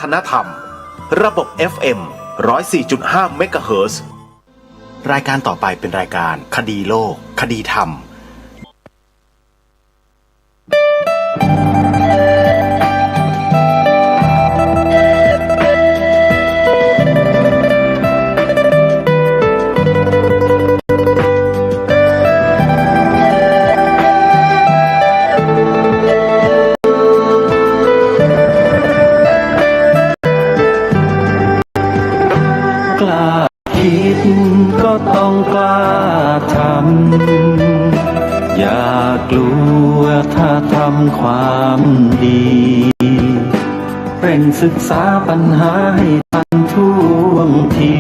ฒนธรรมระบบ FM 104.5 เมกะเฮิรตซ์รายการต่อไปเป็นรายการคดีโลกคดีธรรมก็ต้องกล้าทำอย่ากลัวถ้าทำความดีเร่งศึกษาปัญหาให้ทันท่วงที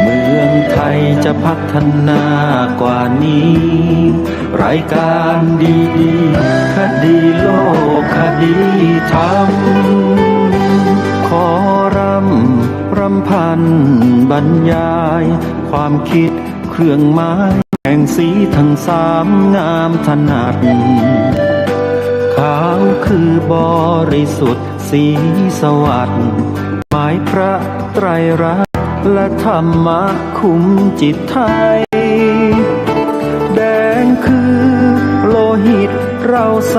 เมืองไทยจะพัฒนากว่านี้รายการดีๆคดีโลกคดีธรรมขอรำพันบรรยายความคิดเครื่องหมายแห่งสีทั้งสามงามถนัดขาวคือบริสุทธิ์สีสวัสดิ์หมายพระไตรรัตน์และธรรมะคุมจิตไทยแดงคือโลหิตเราใส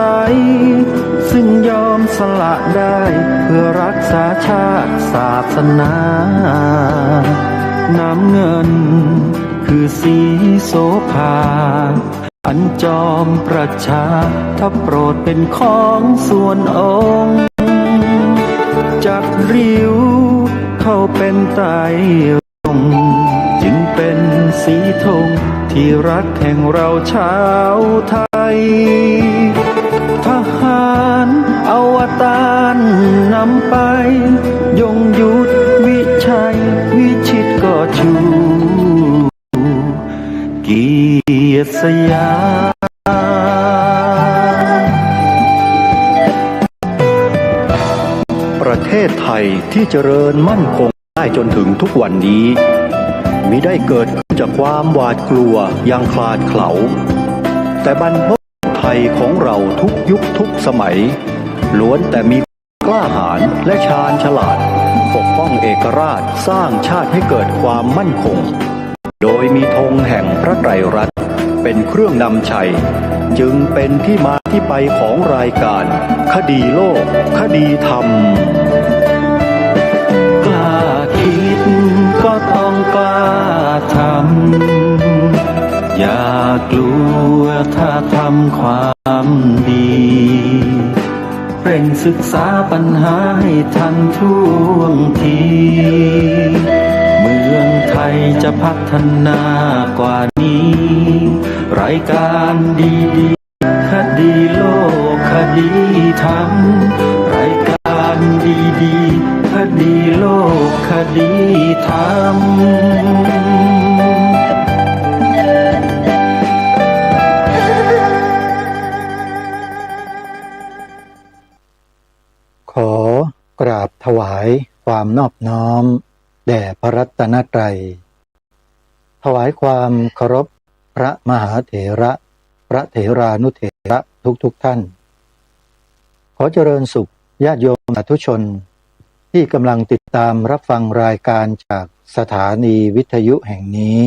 ซึ่งยอมสละได้เพื่อรักษาชาติศาสนาน้ำเงินคือสีโสภาอันจอมประชาถ้าโปรดเป็นของส่วนองค์จากริ้วเข้าเป็นไตรรงค์จึงเป็นสีธงที่รักแห่งเราชาวไทยทหารอวตารนำไปยงยุทธวิชัยวิชิตก็ชูเกียรติสยามประเทศไทยที่เจริญมั่นคงได้จนถึงทุกวันนี้มิได้เกิดขึ้นจากความหวาดกลัวอย่างคลาดเขลาแต่บรรพบุรุษไทยของเราทุกยุคทุกสมัยล้วนแต่มีกล้าหาญและชาญฉลาดปกป้องเอกราชสร้างชาติให้เกิดความมั่นคงโดยมีธงแห่งพระไตรรัตน์เป็นเครื่องนำชัยจึงเป็นที่มาที่ไปของรายการคดีโลกคดีธรรมกล้าคิดก็ต้องกล้าทำอย่ากลัวถ้าทำความดีเร่งศึกษาปัญหาให้ทันท่วงทีเมืองไทยจะพัฒนากว่านี้รายการดีๆคดีโลกคดีธรรมรายการดีๆคดีโลกคดีธรรมขอกราบถวายความนอบน้อมแด่พระรัตนตรัยถวายความเคารพพระมหาเถระพระเถรานุเถระทุกท่านขอเจริญสุขญาติโยมสาธุชนที่กำลังติดตามรับฟังรายการจากสถานีวิทยุแห่งนี้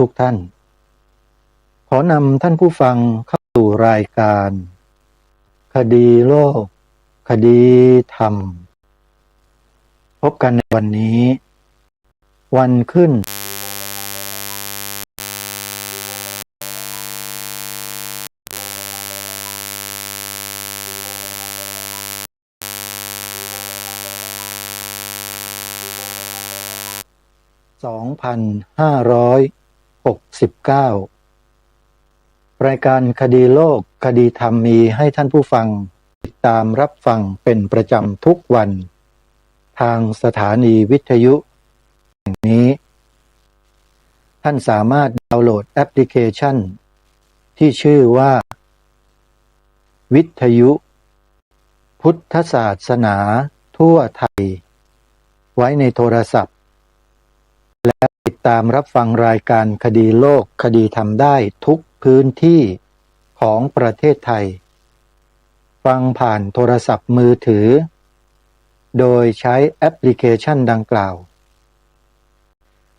ทุกท่านขอนำท่านผู้ฟังเข้าสู่รายการคดีโลกคดีธรรมพบกันในวันนี้วันขึ้น2569รายการคดีโลกคดีธรรมมีให้ท่านผู้ฟังติดตามรับฟังเป็นประจำทุกวันทางสถานีวิทยุแห่งนี้ท่านสามารถดาวน์โหลดแอปพลิเคชันที่ชื่อว่าวิทยุพุทธศาสนาทั่วไทยไว้ในโทรศัพท์และติดตามรับฟังรายการคดีโลกคดีธรรมได้ทุกพื้นที่ของประเทศไทยฟังผ่านโทรศัพท์มือถือ โดยใช้แอปพลิเคชันดังกล่าว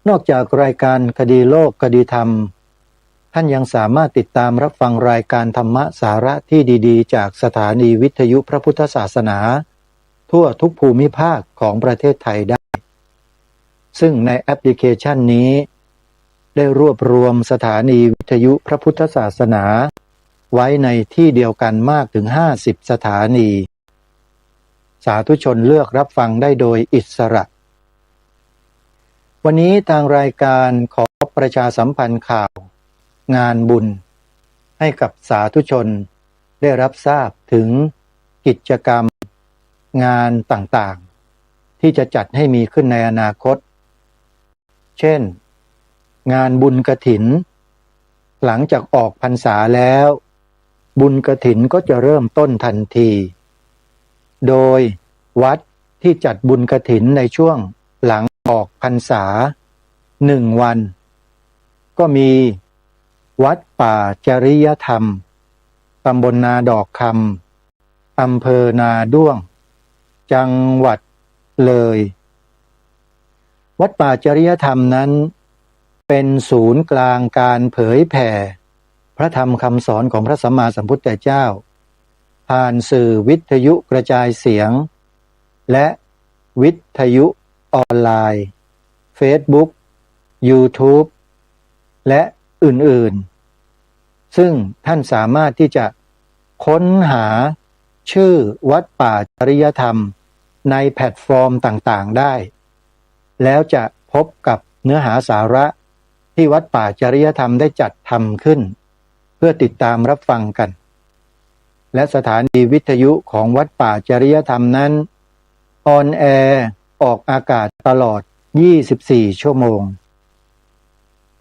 นอกจากรายการคดีโลกคดีธรรมท่านยังสามารถติดตามรับฟังรายการธรรมะสาระที่ดีๆจากสถานีวิทยุพระพุทธศาสนาทั่วทุกภูมิภาคของประเทศไทยได้ซึ่งในแอปพลิเคชันนี้ได้รวบรวมสถานีวิทยุพระพุทธศาสนาไว้ในที่เดียวกันมากถึง50 สถานีสาธุชนเลือกรับฟังได้โดยอิสระวันนี้ทางรายการขอประชาสัมพันธ์ข่าวงานบุญให้กับสาธุชนได้รับทราบถึงกิจกรรมงานต่างๆที่จะจัดให้มีขึ้นในอนาคตเช่นงานบุญกฐินหลังจากออกพรรษาแล้วบุญกฐินก็จะเริ่มต้นทันทีโดยวัดที่จัดบุญกฐินในช่วงหลังออกพรรษา1 วันก็มีวัดป่าจริยธรรมตำบลนาดอกคำอำเภอนาด้วงจังหวัดเลยวัดป่าจริยธรรมนั้นเป็นศูนย์กลางการเผยแผ่พระธรรมคำสอนของพระสัมมาสัมพุทธเจ้าผ่านสื่อวิทยุกระจายเสียงและวิทยุออนไลน์ Facebook YouTube และอื่นๆซึ่งท่านสามารถที่จะค้นหาชื่อวัดป่าจริยธรรมในแพลตฟอร์มต่างๆได้แล้วจะพบกับเนื้อหาสาระที่วัดป่าจริยธรรมได้จัดทำขึ้นเพื่อติดตามรับฟังกันและสถานีวิทยุของวัดป่าจริยธรรมนั้นออนแอร์ออกอากาศตลอด24 ชั่วโมง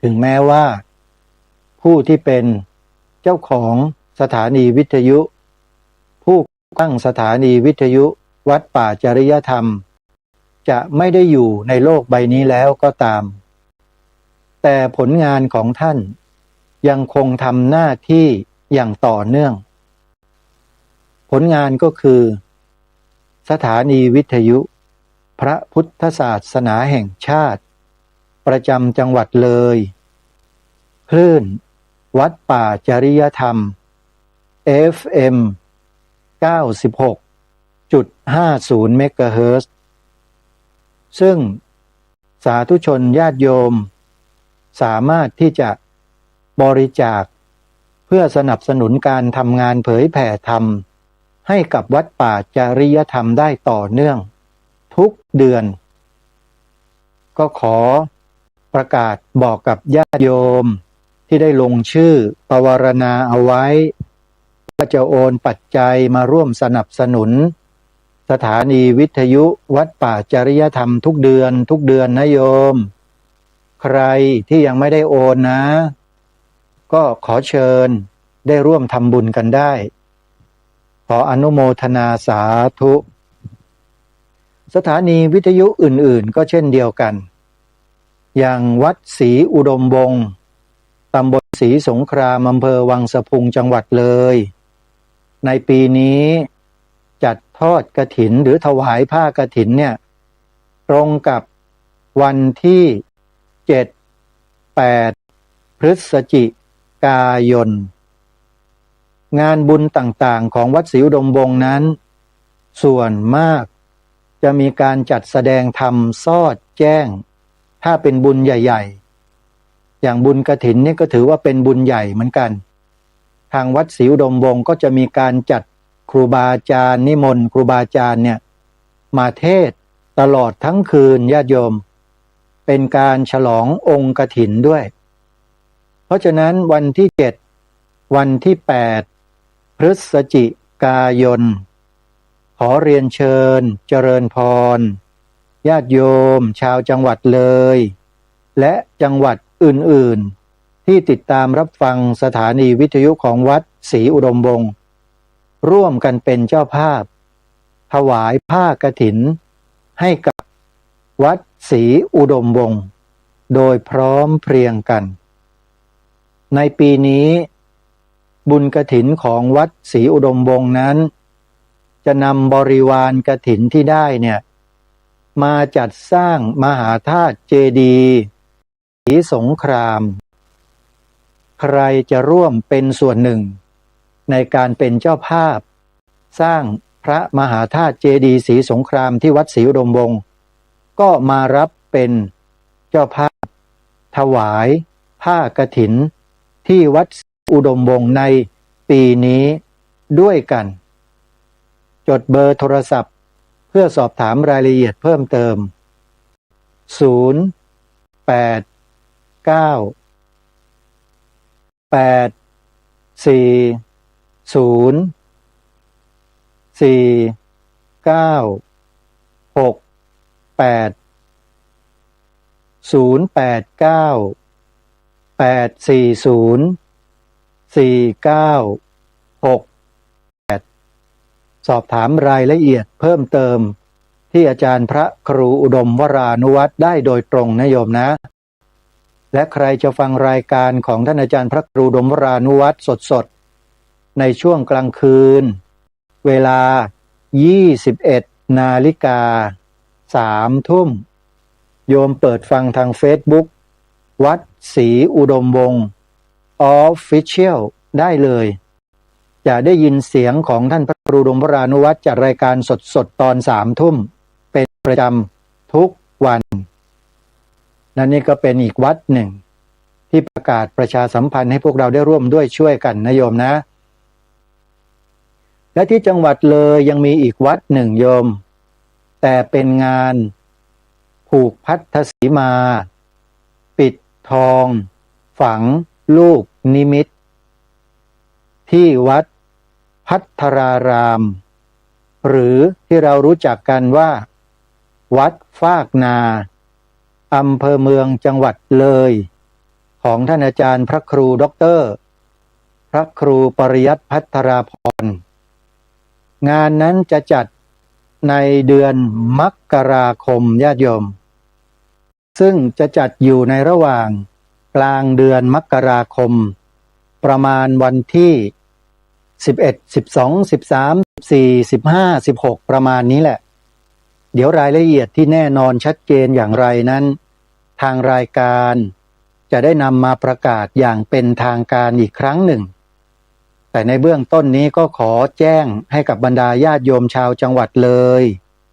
ถึงแม้ว่าผู้ที่เป็นเจ้าของสถานีวิทยุผู้ตั้งสถานีวิทยุวัดป่าจริยธรรมจะไม่ได้อยู่ในโลกใบนี้แล้วก็ตามแต่ผลงานของท่านยังคงทำหน้าที่อย่างต่อเนื่องผลงานก็คือสถานีวิทยุพระพุทธศาสนาแห่งชาติประจำจังหวัดเลยคลื่นวัดป่าจริยธรรม FM 96.50 เมกะเฮิรตซ์ซึ่งสาธุชนญาติโยมสามารถที่จะบริจาคเพื่อสนับสนุนการทำงานเผยแผ่ธรรมให้กับวัดป่าจริยธรรมได้ต่อเนื่องทุกเดือนก็ขอประกาศบอกกับญาติโยมที่ได้ลงชื่อปวารณาเอาไว้ว่าจะโอนปัจจัยมาร่วมสนับสนุนสถานีวิทยุวัดป่าจริยธรรมทุกเดือนนะโยมใครที่ยังไม่ได้โอนนะก็ขอเชิญได้ร่วมทำบุญกันได้ขออนุโมทนาสาธุสถานีวิทยุอื่นๆก็เช่นเดียวกันอย่างวัดศรีอุดมวงศ์ตำบลศรีสงครามอำเภอวังสะพุงจังหวัดเลยในปีนี้จัดทอดกฐินหรือถวายผ้ากฐินเนี่ยตรงกับวันที่7-8 พฤศจิกายนงานบุญต่างๆของวัดศรีอุดมวงศ์นั้นส่วนมากจะมีการจัดแสดงธรรมสอดแจ้งถ้าเป็นบุญใหญ่ๆอย่างบุญกฐินนี่ก็ถือว่าเป็นบุญใหญ่เหมือนกันทางวัดศรีอุดมวงศ์ก็จะมีการจัดครูบาอาจารย์นิมนต์ครูบาอาจารย์เนี่ยมาเทศน์ตลอดทั้งคืนญาติโยมเป็นการฉลององค์กฐินด้วยเพราะฉะนั้นวันที่7วันที่8 พฤศจิกายนขอเรียนเชิญเจริญพรญาติโยมชาวจังหวัดเลยและจังหวัดอื่นๆที่ติดตามรับฟังสถานีวิทยุของวัดศรีอุดมวงศ์ร่วมกันเป็นเจ้าภาพถวายผ้ากฐินให้กับวัดศรีอุดมวงศ์โดยพร้อมเพรียงกันในปีนี้บุญกฐินของวัดศรีอุดมวงศ์นั้น จะนำบริวารกฐินที่ได้เนี่ยมาจัดสร้างมหาธาตุเจดีย์ศรีสงครามใครจะร่วมเป็นส่วนหนึ่งในการเป็นเจ้าภาพสร้างพระมหาธาตุเจดีย์ศรีสงครามที่วัดศรีอุดมวงศ์ก็มารับเป็นเจ้าภาพถวายผ้ากฐินที่วัดอุดมวงศ์ในปีนี้ด้วยกันจดเบอร์โทรศัพท์เพื่อสอบถามรายละเอียดเพิ่มเติมสอบถามรายละเอียดเพิ่มเติมที่อาจารย์พระครูอุดมวรานุวัตรได้โดยตรงนะโยมนะและใครจะฟังรายการของท่านอาจารย์พระครูอุดมวรานุวัตรสดๆในช่วงกลางคืนเวลา 21 นาฬิกา 3 ทุ่มโยมเปิดฟังทางเฟซบุ๊กวัดศรีอุดมวงศ์ Official ได้เลยจะได้ยินเสียงของท่านพระครูอุดมวรานุวัตรจัดรายการสดๆตอน 3 ทุ่มเป็นประจำทุกวันนั่นนี่ก็เป็นอีกวัดหนึ่งที่ประกาศประชาสัมพันธ์ให้พวกเราได้ร่วมด้วยช่วยกันนะโยมนะและที่จังหวัดเลยยังมีอีกวัดหนึ่งโยมแต่เป็นงานผูกพัทธสีมาปิดทองฝังลูกนิมิตที่วัดพัทรารามหรือที่เรารู้จักกันว่าวัดฟากนาอำเภอเมืองจังหวัดเลยของท่านอาจารย์พระครูด็อกเตอร์พระครูปริยัติพัทราพรงานนั้นจะจัดในเดือนมกราคมญาติโยมซึ่งจะจัดอยู่ในระหว่างกลางเดือนมกราคมประมาณวันที่11 12 13 14 15 16ประมาณนี้แหละเดี๋ยวรายละเอียดที่แน่นอนชัดเจนอย่างไรนั้นทางรายการจะได้นำมาประกาศอย่างเป็นทางการอีกครั้งหนึ่งแต่ในเบื้องต้นนี้ก็ขอแจ้งให้กับบรรดาญาติโยมชาวจังหวัดเลย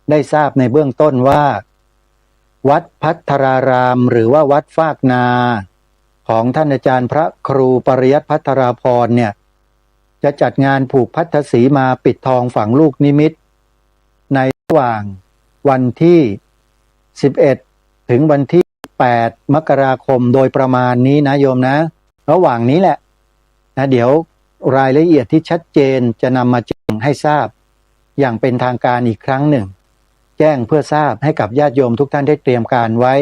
ได้ทราบในเบื้องต้นว่าวัดพัทรารามหรือว่าวัดฟากนาของท่านอาจารย์พระครูปริยัติพัทราพรเนี่ยจะจัดงานผูกพัทธสีมาปิดทองฝังลูกนิมิตในระหว่างวันที่11ถึงวันที่8มกราคมโดยประมาณนี้นะโยมนะระหว่างนี้แหละนะเดี๋ยวรายละเอียดที่ชัดเจนจะนำมาแจ้งให้ทราบอย่างเป็นทางการอีกครั้งหนึ่งแจ้งเพื่อทราบให้กับญาติโยมทุกท่านได้เตรียมการไว้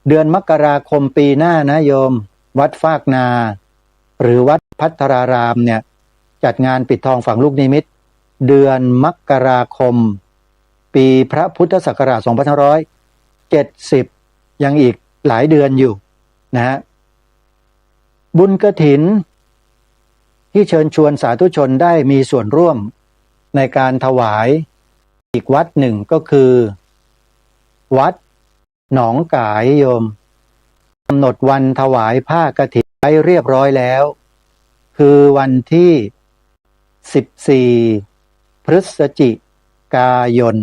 เดือนมกราคมปีหน้านะโยมวัดฟากนาหรือวัดพัทรารามเนี่ยจัดงานปิดทองฝังลูกนิมิตเดือนมกราคมปีพระพุทธศักราช2570ยังอีกหลายเดือนอยู่นะฮะบุญกฐินที่เชิญชวนสาธุชนได้มีส่วนร่วมในการถวายอีกวัดหนึ่งก็คือวัดหนองกายโยมกำหนดวันถวายผ้ากฐินไว้เรียบร้อยแล้วคือวันที่14 พฤศจิกายน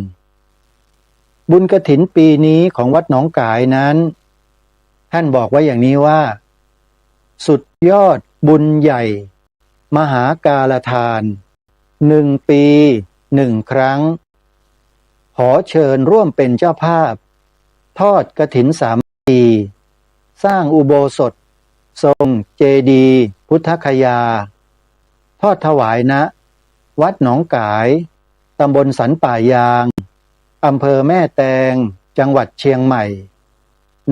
บุญกฐินปีนี้ของวัดหนองกายนั้นท่านบอกไว้อย่างนี้ว่าสุดยอดบุญใหญ่มหากาลทาน1 ปี 1 ครั้งขอเชิญร่วมเป็นเจ้าภาพทอดกฐินสามัคคีสร้างอุโบสถทรงเจดีย์พุทธคยาทอดถวายณวัดหนองกายตำบลสันป่ายางอำเภอแม่แตงจังหวัดเชียงใหม่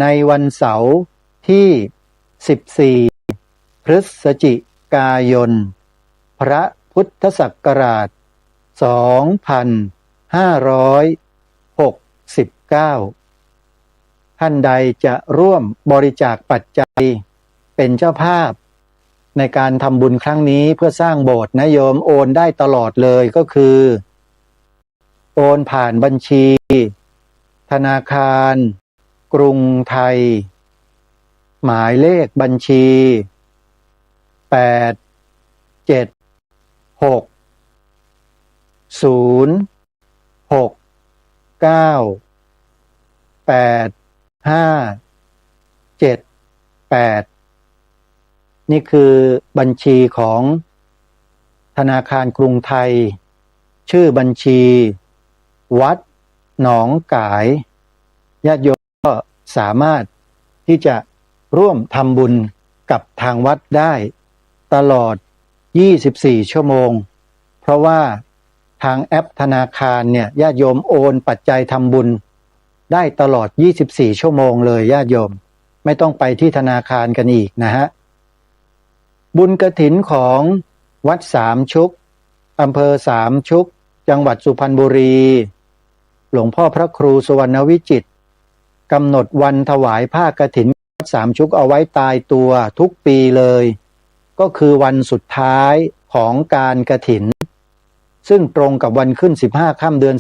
ในวันเสาร์ที่14 พฤศจิกายนพระพุทธศักราช2569ท่านใดจะร่วมบริจาคปัจจัยเป็นเจ้าภาพในการทำบุญครั้งนี้เพื่อสร้างโบสถ์นะโยมโอนได้ตลอดเลยก็คือ โอนผ่านบัญชีธนาคารกรุงไทยหมายเลขบัญชี876069578นี่คือบัญชีของธนาคารกรุงไทยชื่อบัญชีวัดหนองกายญาติโยมก็สามารถที่จะร่วมทำบุญกับทางวัดได้ตลอด24ชั่วโมงเพราะว่าทางแอปธนาคารเนี่ยญาติโยมโอนปัจจัยทำบุญได้ตลอด24ชั่วโมงเลยญาติโยมไม่ต้องไปที่ธนาคารกันอีกนะฮะบุญกฐินของวัดสามชุกอำเภอสามชุกจังหวัดสุพรรณบุรีหลวงพ่อพระครูสุวรรณวิจิตรกำหนดวันถวายผ้ากฐินวัดสามชุกเอาไว้ตายตัวทุกปีเลยก็คือวันสุดท้ายของการกฐินซึ่งตรงกับวันขึ้น15ค่ำเดือน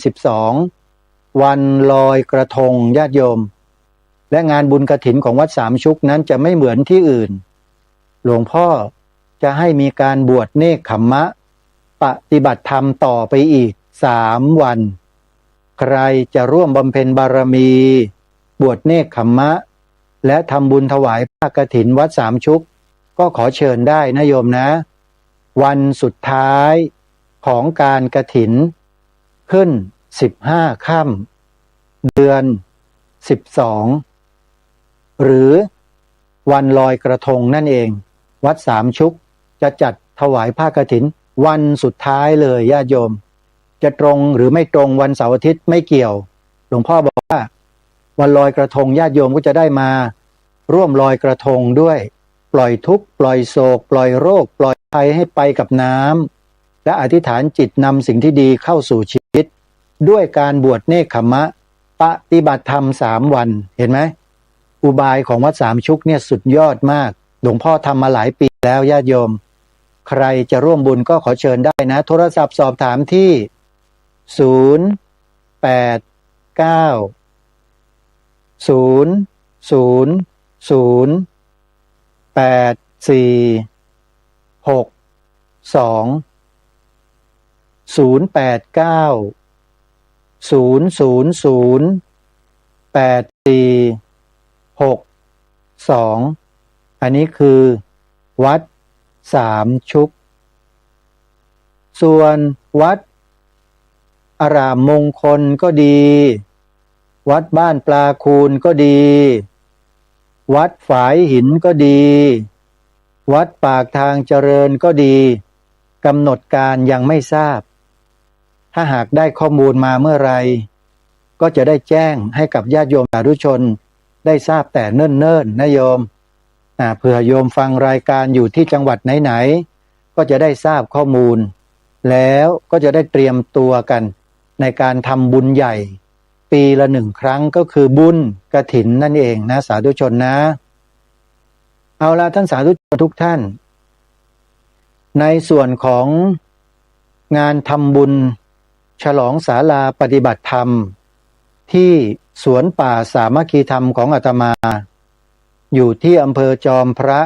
12วันลอยกระทงญาติโยมและงานบุญกฐินของวัดสามชุกนั้นจะไม่เหมือนที่อื่นหลวงพ่อจะให้มีการบวชเนกขัมมะปฏิบัติธรรมต่อไปอีก3วันใครจะร่วมบำเพ็ญบารมีบวชเนกขัมมะและทำบุญถวายผ้ากฐินวัดสามชุกก็ขอเชิญได้นะโยมนะวันสุดท้ายของการกฐินขึ้น15ค่ำเดือน12หรือวันลอยกระทงนั่นเองวัดสามชุกจะจัดถวายผ้ากฐินวันสุดท้ายเลยญาติโยมจะตรงหรือไม่ตรงวันเสาร์อาทิตย์ไม่เกี่ยวหลวงพ่อบอกว่าวันลอยกระทงญาติโยมก็จะได้มาร่วมลอยกระทงด้วยปล่อยทุกข์ปล่อยโศกปล่อยโรคปล่อยภัยให้ไปกับน้ำและอธิษฐานจิตนำสิ่งที่ดีเข้าสู่ชีวิตด้วยการบวชเนกขัมมะปฏิบัติธรรม3วันเห็นไหมอุบายของวัดสามชุกเนี่ยสุดยอดมากหลวงพ่อทำมาหลายปีแล้วญาติโยมใครจะร่วมบุญก็ขอเชิญได้นะโทรศัพท์สอบถามที่อันนี้คือวัดสามชุกส่วนวัดอารามมงคลก็ดีวัดบ้านปลาคูนก็ดีวัดฝายหินก็ดีวัดปากทางเจริญก็ดีกำหนดการยังไม่ทราบถ้าหากได้ข้อมูลมาเมื่อไรก็จะได้แจ้งให้กับญาติโยมสาธุชนได้ทราบแต่เนิ่นๆนะโยมเผื่อโยมฟังรายการอยู่ที่จังหวัดไหนๆก็จะได้ทราบข้อมูลแล้วก็จะได้เตรียมตัวกันในการทำบุญใหญ่ปีละ1ครั้งก็คือบุญกฐินนั่นเองนะสาธุชนนะเอาละท่านสาธุชนทุกท่านในส่วนของงานทำบุญฉลองศาลาปฏิบัติธรรมที่สวนป่าสามัคคีธรรมของอาตมาอยู่ที่อำเภอจอมพระ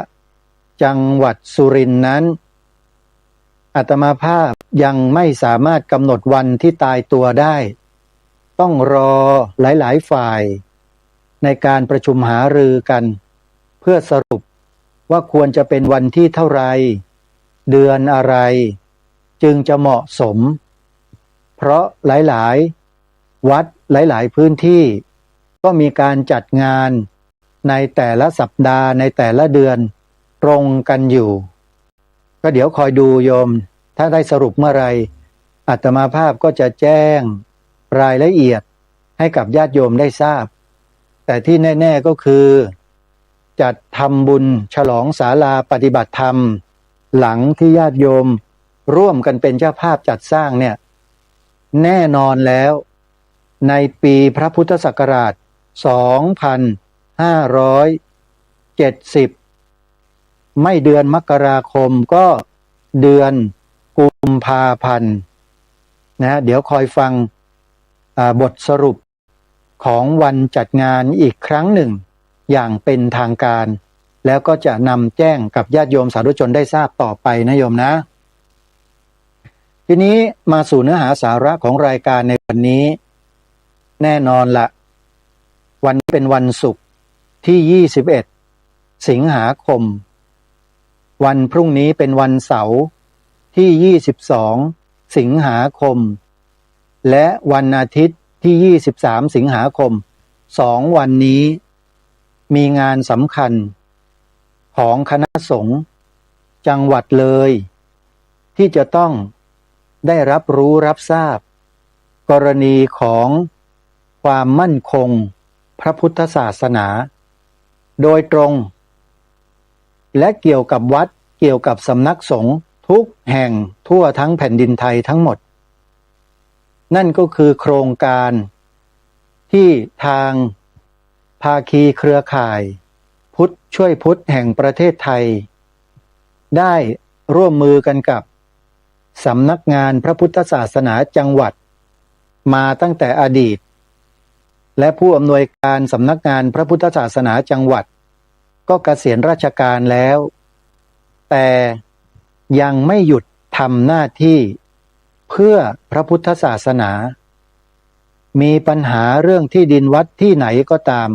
จังหวัดสุรินทร์นั้นอาตมาภาพยังไม่สามารถกำหนดวันที่ตายตัวได้ต้องรอหลายๆฝ่ายในการประชุมหารือกันเพื่อสรุปว่าควรจะเป็นวันที่เท่าไรเดือนอะไรจึงจะเหมาะสมเพราะหลายๆวัดหลายๆพื้นที่ก็มีการจัดงานในแต่ละสัปดาห์ในแต่ละเดือนตรงกันอยู่ก็เดี๋ยวคอยดูโยมถ้าได้สรุปเมื่อไรอาตมาภาพก็จะแจ้งรายละเอียดให้กับญาติโยมได้ทราบแต่ที่แน่ๆก็คือจัดทำบุญฉลองศาลาปฏิบัติธรรมหลังที่ญาติโยมร่วมกันเป็นเจ้าภาพจัดสร้างเนี่ยแน่นอนแล้วในปีพระพุทธศักราช2570ไม่เดือนมกราคมก็เดือนกุมภาพันธ์นะเดี๋ยวคอยฟัง บทสรุปของวันจัดงานอีกครั้งหนึ่งอย่างเป็นทางการ แล้วก็จะนำแจ้งกับญาติโยมสาธุชนได้ทราบต่อไปนะโยมนะทีนี้มาสู่เนื้อหาสาระของรายการในวันนี้แน่นอนละวันเป็นวันศุกร์ที่21สิงหาคมวันพรุ่งนี้เป็นวันเสาร์ที่22สิงหาคมและวันอาทิตย์ที่23สิงหาคม2วันนี้มีงานสำคัญของคณะสงฆ์จังหวัดเลยที่จะต้องได้รับรู้รับทราบกรณีของความมั่นคงพระพุทธศาสนาโดยตรงและเกี่ยวกับวัดเกี่ยวกับสำนักสงฆ์ทุกแห่งทั่วทั้งแผ่นดินไทยทั้งหมดนั่นก็คือโครงการที่ทางภาคีเครือข่ายพุทธช่วยพุทธแห่งประเทศไทยได้ร่วมมือกันกับสำนักงานพระพุทธศาสนาจังหวัดมาตั้งแต่อดีตและผู้อำนวยการสำนักงานพระพุทธศาสนาจังหวัดก็เกษียณราชการแล้วแต่ยังไม่หยุดทำหน้าที่เพื่อพระพุทธศาสนามีปัญหาเรื่องที่ดินวัดที่ไหนก็ตาม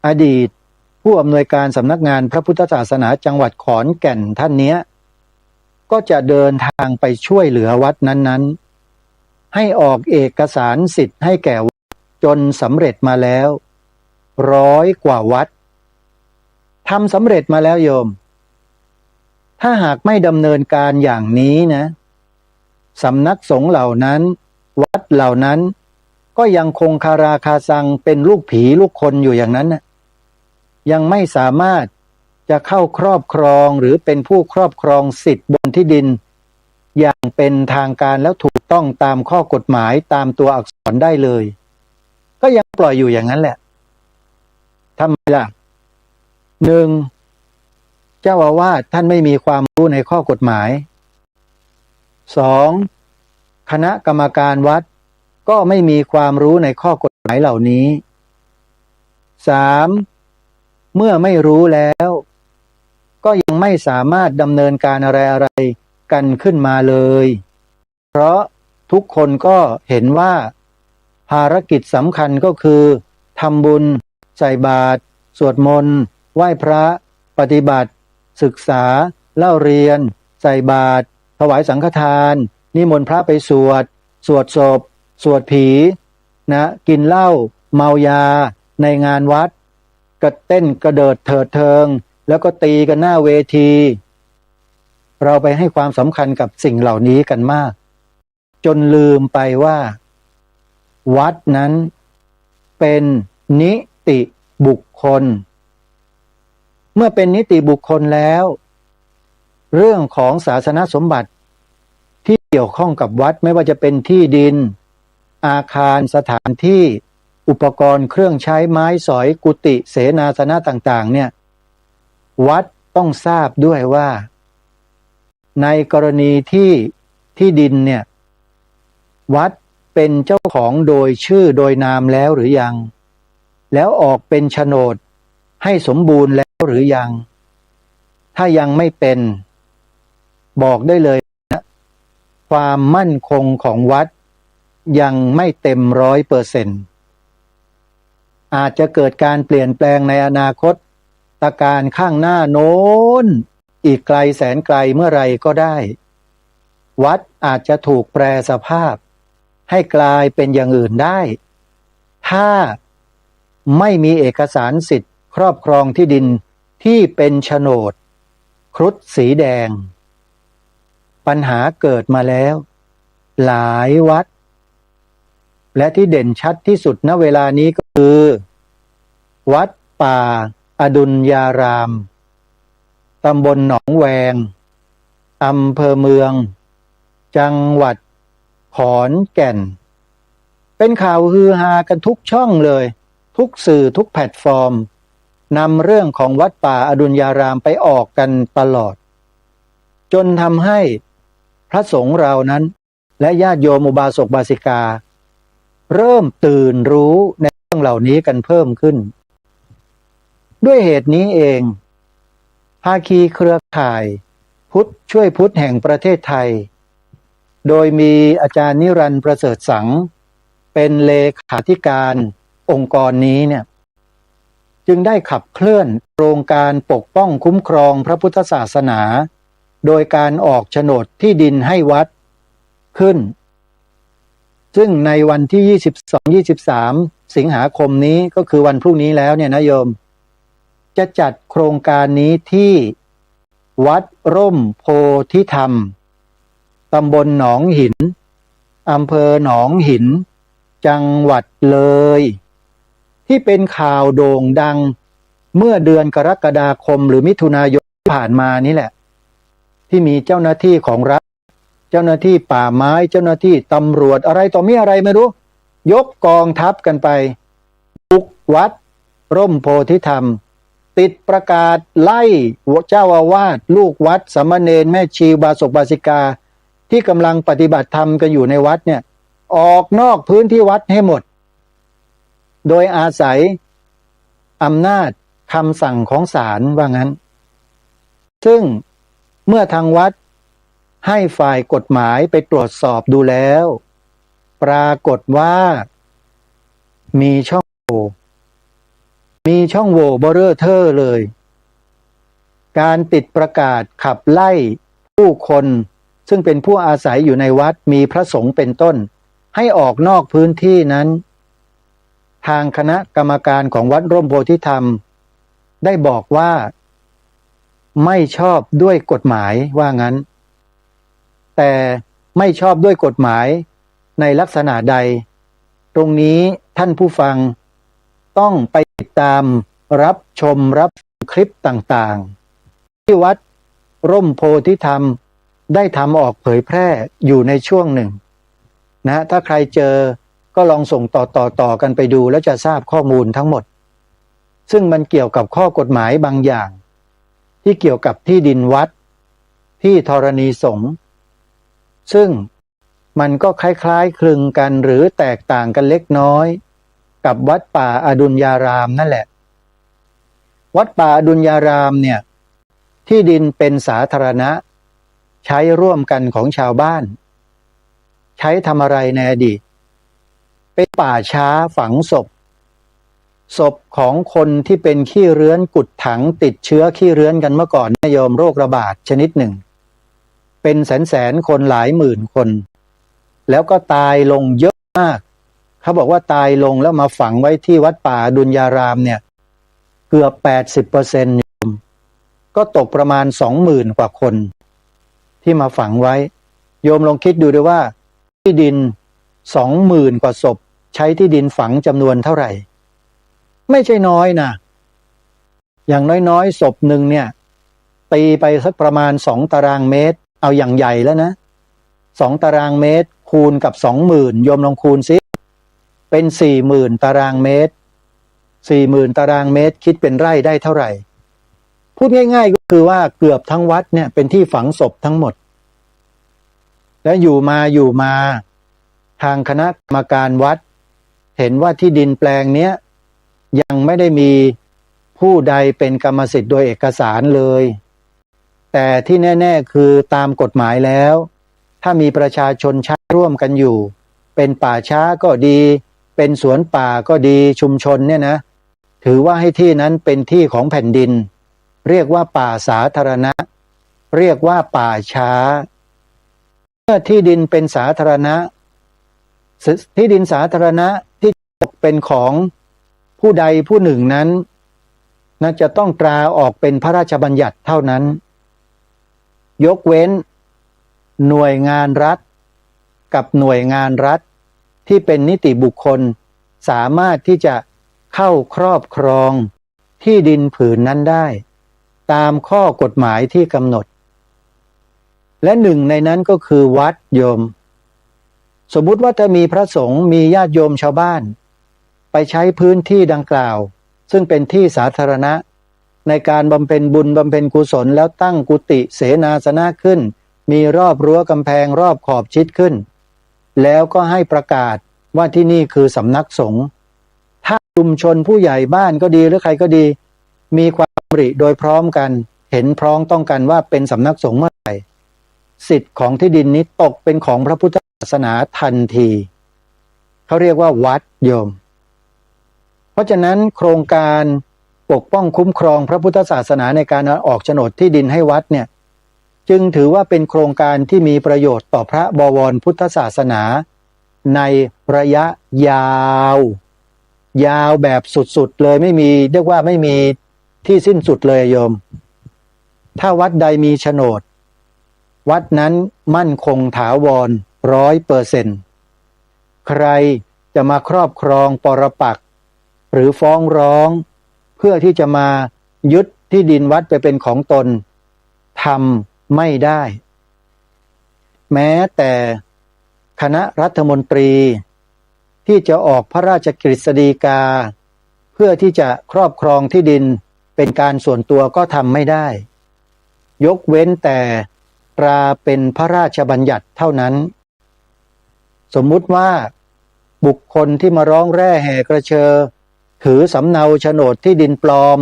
อดีตผู้อำนวยการสำนักงานพระพุทธศาสนาจังหวัดขอนแก่นท่านเนี้ยก็จะเดินทางไปช่วยเหลือวัดนั้นๆให้ออกเอกสารสิทธิ์ให้แก่วัดจนสำเร็จมาแล้ว100 กว่าวัดทำสำเร็จมาแล้วโยมถ้าหากไม่ดำเนินการอย่างนี้นะสำนักสงฆ์เหล่านั้นวัดเหล่านั้นก็ยังคงคาราคาซังเป็นลูกผีลูกคนอยู่อย่างนั้นนะยังไม่สามารถจะเข้าครอบครองหรือเป็นผู้ครอบครองสิทธิ์บนที่ดินอย่างเป็นทางการแล้วถูกต้องตามข้อกฎหมายตามตัวอักษรได้เลยก็ยังปล่อยอยู่อย่างนั้นแหละทำไมล่ะ1เจ้าอาวาสท่านไม่มีความรู้ในข้อกฎหมาย2คณะกรรมการวัดก็ไม่มีความรู้ในข้อกฎหมายเหล่านี้3เมื่อไม่รู้แล้วก็ยังไม่สามารถดำเนินการอะไรกันขึ้นมาเลยเพราะทุกคนก็เห็นว่าภารกิจสำคัญก็คือทำบุญใส่บาตรสวดมนต์ไหว้พระปฏิบัติศึกษาเล่าเรียนใส่บาตรถวายสังฆทานนิมนต์พระไปสวดศพสวดผีนะกินเหล้าเมายาในงานวัดกระเต้นกระเดิดเถิดเทิงแล้วก็ตีกันหน้าเวทีเราไปให้ความสำคัญกับสิ่งเหล่านี้กันมากจนลืมไปว่าวัดนั้นเป็นนิติบุคคลเมื่อเป็นนิติบุคคลแล้วเรื่องของศาสนสมบัติที่เกี่ยวข้องกับวัดไม่ว่าจะเป็นที่ดินอาคารสถานที่อุปกรณ์เครื่องใช้ไม้สอยกุฏิเสนาสนะต่างๆเนี่ยวัดต้องทราบด้วยว่าในกรณีที่ดินเนี่ยวัดเป็นเจ้าของโดยชื่อโดยนามแล้วหรือยังแล้วออกเป็นโฉนดให้สมบูรณ์แล้วหรือยังถ้ายังไม่เป็นบอกได้เลยนะความมั่นคงของวัดยังไม่เต็ม100%อาจจะเกิดการเปลี่ยนแปลงในอนาคตตการข้างหน้าโน้นอีกไกลแสนไกลเมื่อไรก็ได้วัดอาจจะถูกแปรสภาพให้กลายเป็นอย่างอื่นได้ถ้าไม่มีเอกสารสิทธิ์ครอบครองที่ดินที่เป็นโฉนดครุฑสีแดงปัญหาเกิดมาแล้วหลายวัดและที่เด่นชัดที่สุดณเวลานี้ก็คือวัดป่าอดุลยารามตำบลหนองแวงอำเภอเมืองจังหวัดขอนแก่นเป็นข่าวฮือฮากันทุกช่องเลยทุกสื่อทุกแพลตฟอร์มนำเรื่องของวัดป่าอดุลยารามไปออกกันตลอดจนทำให้พระสงฆ์เรานั้นและญาติโยมอุบาสกบาสิกา เริ่มตื่นรู้ในเรื่องเหล่านี้กันเพิ่มขึ้นด้วยเหตุนี้เองภาคีเครือข่ายพุทธช่วยพุทธแห่งประเทศไทยโดยมีอาจารย์นิรันดร์ประเสริฐสังเป็นเลขาธิการองค์กรนี้เนี่ยจึงได้ขับเคลื่อนโครงการปกป้องคุ้มครองพระพุทธศาสนาโดยการออกโฉนดที่ดินให้วัดขึ้นซึ่งในวันที่ 22-23 สิงหาคมนี้ก็คือวันพรุ่งนี้แล้วเนี่ยนะโยมจะจัดโครงการนี้ที่วัดร่มโพธิธรรมตำบลหนองหินอำเภอหนองหินจังหวัดเลยที่เป็นข่าวโด่งดังเมื่อเดือนกรกฎาคมหรือมิถุนายนที่ผ่านมานี่แหละที่มีเจ้าหน้าที่ของรัฐเจ้าหน้าที่ป่าไม้เจ้าหน้าที่ตำรวจอะไรต่อมีอะไรไม่รู้ยกกองทัพกันไปบุกวัดร่มโพธิธรรมติดประกาศไล่เจ้าอาวาสลูกวัดสามเณรแม่ชีบาศกบาสิกาที่กำลังปฏิบัติธรรมกันอยู่ในวัดเนี่ยออกนอกพื้นที่วัดให้หมดโดยอาศัยอำนาจคำสั่งของศาลว่างั้นซึ่งเมื่อทางวัดให้ฝ่ายกฎหมายไปตรวจสอบดูแล้วปรากฏว่ามีช่องโหว่เบ้อเร่อเทอเลยการติดประกาศขับไล่ผู้คนซึ่งเป็นผู้อาศัยอยู่ในวัดมีพระสงฆ์เป็นต้นให้ออกนอกพื้นที่นั้นทางคณะกรรมการของวัดร่มโพธิธรรมได้บอกว่าไม่ชอบด้วยกฎหมายว่างั้นแต่ไม่ชอบด้วยกฎหมายในลักษณะใดตรงนี้ท่านผู้ฟังต้องไปติดตามรับชมรับคลิปต่างๆที่วัดร่มโพธิธรรมได้ทำออกเผยแพร่อยู่ในช่วงหนึ่งนะถ้าใครเจอก็ลองส่งต่อกันไปดูแล้วจะทราบข้อมูลทั้งหมดซึ่งมันเกี่ยวกับข้อกฎหมายบางอย่างที่เกี่ยวกับที่ดินวัดที่ธรณีสงฆ์ซึ่งมันก็คล้ายๆคลึงกันหรือแตกต่างกันเล็กน้อยกับวัดป่าอดุลยารามนั่นแหละวัดป่าอดุลยารามเนี่ยที่ดินเป็นสาธารณะใช้ร่วมกันของชาวบ้านใช้ทำอะไรในอดีตเป็นป่าช้าฝังศพของคนที่เป็นขี้เรื้อนกุดถังติดเชื้อขี้เรื้อนกันเมื่อก่อนนะโยมโรคระบาดชนิดหนึ่งเป็นแสนคนหลายหมื่นคนแล้วก็ตายลงเยอะมากเขาบอกว่าตายลงแล้วมาฝังไว้ที่วัดป่าอดุลยารามเนี่ยเกือบ 80% โยมก็ตกประมาณ 20,000 กว่าคนที่มาฝังไว้โยมลองคิดดูด้วยว่าที่ดิน 20,000 กว่าศพใช้ที่ดินฝังจำนวนเท่าไหร่ไม่ใช่น้อยนะอย่างน้อยๆศพหนึ่งเนี่ยตีไปสักประมาณ2ตารางเมตรเอาอย่างใหญ่แล้วนะ2ตารางเมตรคูณกับ 20,000 โยมลองคูณสิเป็น 40,000 ตารางเมตร 40,000 ตารางเมตรคิดเป็นไร่ได้เท่าไหร่พูดง่ายๆก็คือว่าเกือบทั้งวัดเนี่ยเป็นที่ฝังศพทั้งหมดและอยู่มาทางคณะกรรมการวัดเห็นว่าที่ดินแปลงเนี้ยยังไม่ได้มีผู้ใดเป็นกรรมสิทธิ์โดยเอกสารเลยแต่ที่แน่ๆคือตามกฎหมายแล้วถ้ามีประชาชนใช้ร่วมกันอยู่เป็นป่าช้าก็ดีเป็นสวนป่าก็ดีชุมชนเนี่ยนะถือว่าให้ที่นั้นเป็นที่ของแผ่นดินเรียกว่าป่าสาธารณะเรียกว่าป่าช้าเมื่อที่ดินเป็นสาธารณะที่ดินสาธารณะที่ตกเป็นของผู้ใดผู้หนึ่งนั้นน่าจะต้องตราออกเป็นพระราชบัญญัติเท่านั้นยกเว้นหน่วยงานรัฐกับหน่วยงานรัฐที่เป็นนิติบุคคลสามารถที่จะเข้าครอบครองที่ดินผืนนั้นได้ตามข้อกฎหมายที่กำหนดและหนึ่งในนั้นก็คือวัดโยมสมมุติว่าถ้ามีพระสงฆ์มีญาติโยมชาวบ้านไปใช้พื้นที่ดังกล่าวซึ่งเป็นที่สาธารณะในการบำเพ็ญบุญบำเพ็ญกุศลแล้วตั้งกุฏิเสนาสนะขึ้นมีรอบรั้วกำแพงรอบขอบชิดขึ้นแล้วก็ให้ประกาศ ว่าที่นี่คือสำนักสงฆ์ถ้าชุมชนผู้ใหญ่บ้านก็ดีหรือใครก็ดีมีความดำริโดยพร้อมกันเห็นพ้องต้องกันว่าเป็นสำนักสงฆ์เมื่อไหร่สิทธิ์ของที่ดินนี้ตกเป็นของพระพุทธศาสนาทันทีเขาเรียกว่าวัดโยมเพราะฉะนั้นโครงการปกป้องคุ้มครองพระพุทธศาสนาในการออกโฉนดที่ดินให้วัดเนี่ยจึงถือว่าเป็นโครงการที่มีประโยชน์ต่อพระบวรพุทธศาสนาในระยะยาวแบบสุดๆเลยไม่มีเรียกว่าไม่มีที่สิ้นสุดเลยโยมถ้าวัดใดมีโฉนดวัดนั้นมั่นคงถาวร100%ใครจะมาครอบครองปรปักษ์หรือฟ้องร้องเพื่อที่จะมายึดที่ดินวัดไปเป็นของตนทำไม่ได้แม้แต่คณะรัฐมนตรีที่จะออกพระราชกฤษฎีกาเพื่อที่จะครอบครองที่ดินเป็นการส่วนตัวก็ทำไม่ได้ยกเว้นแต่ตราเป็นพระราชบัญญัติเท่านั้นสมมุติว่าบุคคลที่มาร้องแร่แห่กระเชอถือสำเนาโฉนดที่ดินปลอม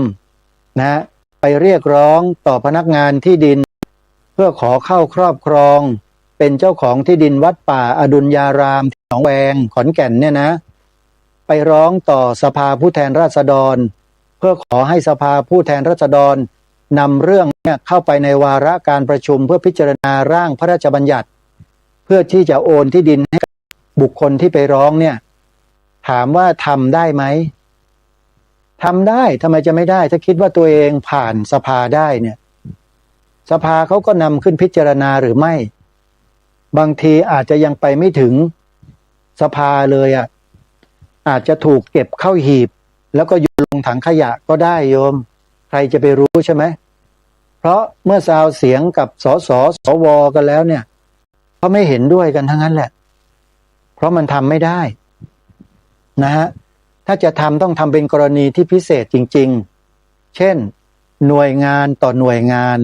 นะไปเรียกร้องต่อพนักงานที่ดินเพื่อขอเข้าครอบครองเป็นเจ้าของที่ดินวัดป่าอดุลยารามที่หนองแวงขอนแก่นเนี่ยนะไปร้องต่อสภาผู้แทนราษฎรเพื่อขอให้สภาผู้แทนราษฎรนำเรื่องเนี่ยเข้าไปในวาระการประชุมเพื่อพิจารณาร่างพระราชบัญญัติเพื่อที่จะโอนที่ดินให้บุคคลที่ไปร้องเนี่ยถามว่าทำได้ไหมทำได้ทำไมจะไม่ได้ถ้าคิดว่าตัวเองผ่านสภาได้เนี่ยสภาเขาก็นำขึ้นพิจารณาหรือไม่บางทีอาจจะยังไปไม่ถึงสภาเลยอ่ะอาจจะถูกเก็บเข้าหีบแล้วก็โยนลงถังขยะก็ได้โยมใครจะไปรู้ใช่ไหมเพราะเมื่อซาวเสียงกับสสสวกันแล้วเนี่ยเขาไม่เห็นด้วยกันทั้งนั้นแหละเพราะมันทำไม่ได้นะฮะถ้าจะทำต้องทำเป็นกรณีที่พิเศษจริงๆเช่นหน่วยงานต่อหน่วยงาน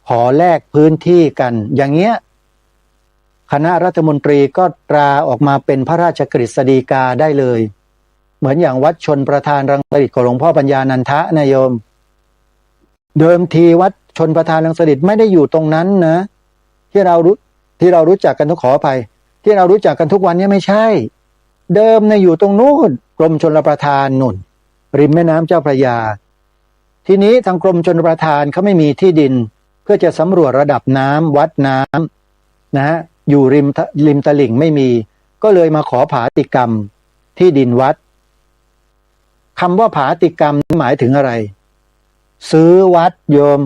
ขอแลกพื้นที่กันอย่างเงี้ยคณะรัฐมนตรีก็ตราออกมาเป็นพระราชกฤษฎีกาได้เลยเหมือนอย่างวัดชนประทานรังสฤษของหลวงพ่อปัญญานันทะนะโยมเดิมทีวัดชนประทานรังสฤษไม่ได้อยู่ตรงนั้นนะที่เรารู้จักกันต้องขออภัยที่เรารู้จักกันทุกวันนี้ไม่ใช่เดิมเนี่ยอยู่ตรงนู้นกรมชลประทานนุ่นริมแม่น้ำเจ้าพระยาทีนี้ทางกรมชลประทานเขาไม่มีที่ดินเพื่อจะสำรวจระดับน้ำวัดน้ำนะฮะอยู่ริมตลิ่งไม่มีก็เลยมาขอผาติกรรมที่ดินวัดคำว่าผาติกรรมหมายถึงอะไรซื้อวัดโยม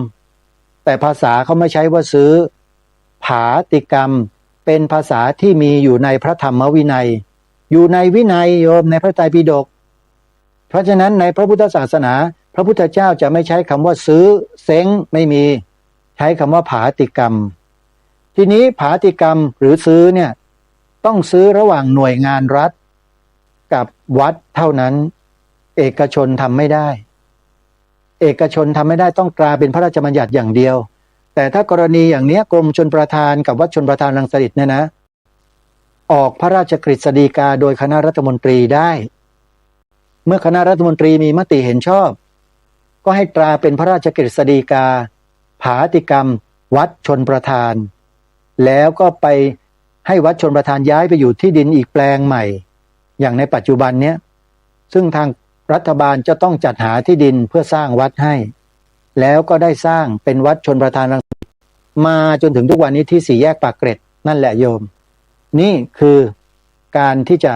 แต่ภาษาเขาไม่ใช้ว่าซื้อผาติกรรมเป็นภาษาที่มีอยู่ในพระธรรมวินัยอยู่ในวินัยโยมในพระไตรปิฎกเพราะฉะนั้นในพระพุทธศาสนาพระพุทธเจ้าจะไม่ใช้คำว่าซื้อเซ้งไม่มีใช้คำว่าผาติกรรมทีนี้ผาติกรรมหรือซื้อเนี่ยต้องซื้อระหว่างหน่วยงานรัฐกับวัดเท่านั้นเอกชนทำไม่ได้เอกชนทำไม่ได้ต้องตราเป็นพระราชบัญญัติอย่างเดียวแต่ถ้ากรณีอย่างนี้กรมชลประทานกับวัดชลประทานรังสฤษเนี่ยนะออกพระราชกฤษฎีกาโดยคณะรัฐมนตรีได้เมื่อคณะรัฐมนตรีมีมติเห็นชอบก็ให้ตราเป็นพระราชกฤษฎีกาผาติกรรมวัดชลประทานแล้วก็ไปให้วัดชลประทานย้ายไปอยู่ที่ดินอีกแปลงใหม่อย่างในปัจจุบันเนี้ยซึ่งทางรัฐบาลจะต้องจัดหาที่ดินเพื่อสร้างวัดให้แล้วก็ได้สร้างเป็นวัดชลประทานรังสิตมาจนถึงทุกวันนี้ที่สี่แยกปากเกร็ดนั่นแหละโยมนี่คือการที่จะ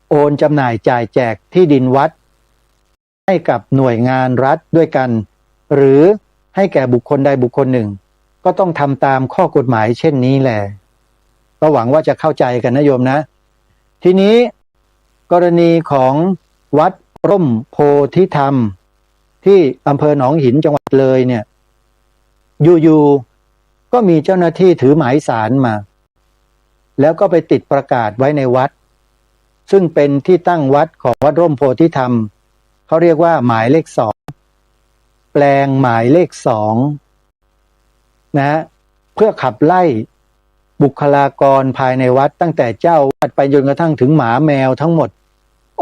โอนจำหน่ายจ่ายแจกที่ดินวัดให้กับหน่วยงานรัฐด้วยกันหรือให้แก่บุคคลใดบุคคลหนึ่งก็ต้องทำตามข้อกฎหมายเช่นนี้แหละก็หวังว่าจะเข้าใจกันนะโยมนะทีนี้กรณีของวัดร่มโพธิธรรมที่อำเภอหนองหินจังหวัดเลยเนี่ยอยู่ๆก็มีเจ้าหน้าที่ถือหมายสารมาแล้วก็ไปติดประกาศไว้ในวัดซึ่งเป็นที่ตั้งวัดของวัดร่มโพธิธรรมเขาเรียกว่าหมายเลข2แปลงหมายเลข2นะเพื่อขับไล่ บุคลากรภายในวัดตั้งแต่เจ้าวาดไปจนกระทั่งถึงหมาแมวทั้งหมด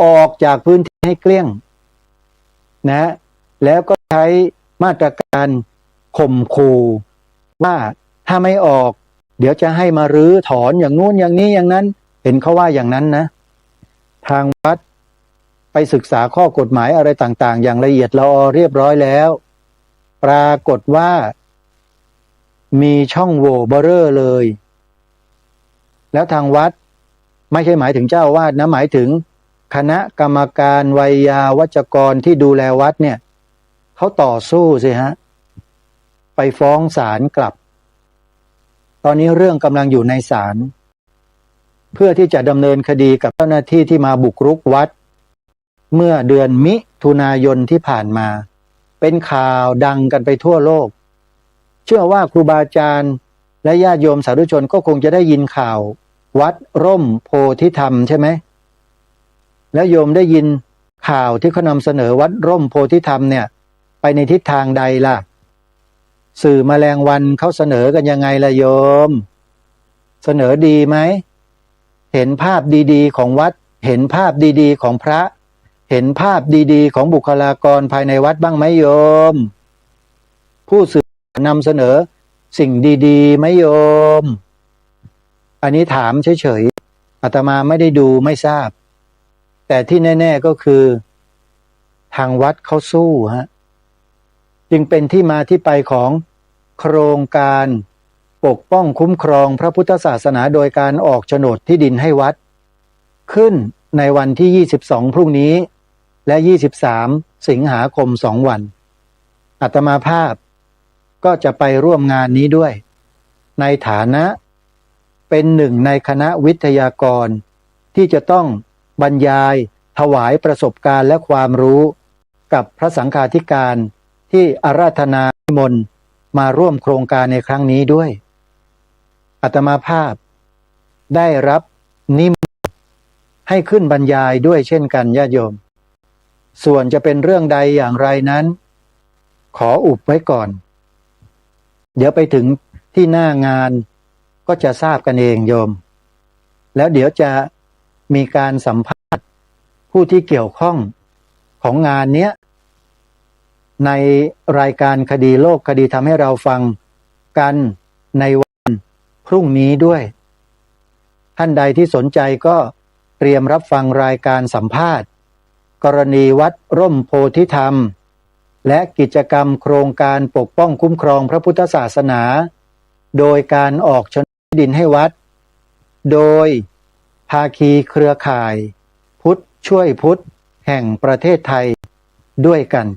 ออกจากพื้นที่ให้เกลี้ยงนะแล้วก็ใช้มาตรการข่มขู่ว่าถ้าไม่ออกเดี๋ยวจะให้มารื้อถอนอย่างนู้นอย่างนี้อย่างนั้นเห็นเขาว่าอย่างนั้นนะทางวัดไปศึกษาข้อกฎหมายอะไรต่างๆอย่างละเอียดละออเรียบร้อยแล้วปรากฏว่ามีช่องโหว่เบ้อเร่อเลยแล้วทางวัดไม่ใช่หมายถึงเจ้าอาวาสนะหมายถึงคณะกรรมการไวยาวัจกรที่ดูแลวัดเนี่ยเขาต่อสู้สิฮะไปฟ้องศาลกลับตอนนี้เรื่องกำลังอยู่ในศาลเพื่อที่จะดำเนินคดีกับเจ้าหน้าที่ที่มาบุกรุกวัดเมื่อเดือนมิถุนายนที่ผ่านมาเป็นข่าวดังกันไปทั่วโลกเชื่อว่าครูบาอาจารย์และญาติโยมสาธุชนก็คงจะได้ยินข่าววัดร่มโพธิธรรมใช่ไหมแล้วโยมได้ยินข่าวที่เขานำเสนอวัดร่มโพธิธรรมเนี่ยไปในทิศทางใดล่ะสื่อแมลงวันเขาเสนอกันยังไงล่ะโยมเสนอดีไหมเห็นภาพดีๆของวัดเห็นภาพดีๆของพระเห็นภาพดีๆของบุคลากรภายในวัดบ้างไหมโยมผู้สื่อนำเสนอสิ่งดีๆไหมโยมอันนี้ถามเฉยๆอาตมาไม่ได้ดูไม่ทราบแต่ที่แน่ๆก็คือทางวัดเขาสู้ฮะจึงเป็นที่มาที่ไปของโครงการปกป้องคุ้มครองพระพุทธศาสนาโดยการออกโฉนดที่ดินให้วัดขึ้นในวันที่22พรุ่งนี้และ23สิงหาคม2วันอาตมาภาพก็จะไปร่วมงานนี้ด้วยในฐานะเป็นหนึ่งในคณะวิทยากรที่จะต้องบรรยายถวายประสบการณ์และความรู้กับพระสังฆาธิการที่อาราธนานิมนต์มาร่วมโครงการในครั้งนี้ด้วยอาตมาภาพได้รับนิมนต์ให้ขึ้นบรรยายด้วยเช่นกันญาติโยมส่วนจะเป็นเรื่องใดอย่างไรนั้นขออุบไว้ก่อนเดี๋ยวไปถึงที่หน้างานก็จะทราบกันเองโยมแล้วเดี๋ยวจะมีการสัมภาษณ์ผู้ที่เกี่ยวข้องของงานเนี้ยในรายการคดีโลกคดีทำให้เราฟังกันในวันพรุ่งนี้ด้วยท่านใดที่สนใจก็เตรียมรับฟังรายการสัมภาษณ์กรณีวัดร่มโพธิธรรมและกิจกรรมโครงการปกป้องคุ้มครองพระพุทธศาสนาโดยการออกโฉนดที่ดินให้วัดโดยภาคีเครือข่ายพุทธช่วยพุทธแห่งประเทศไทยด้วยกัน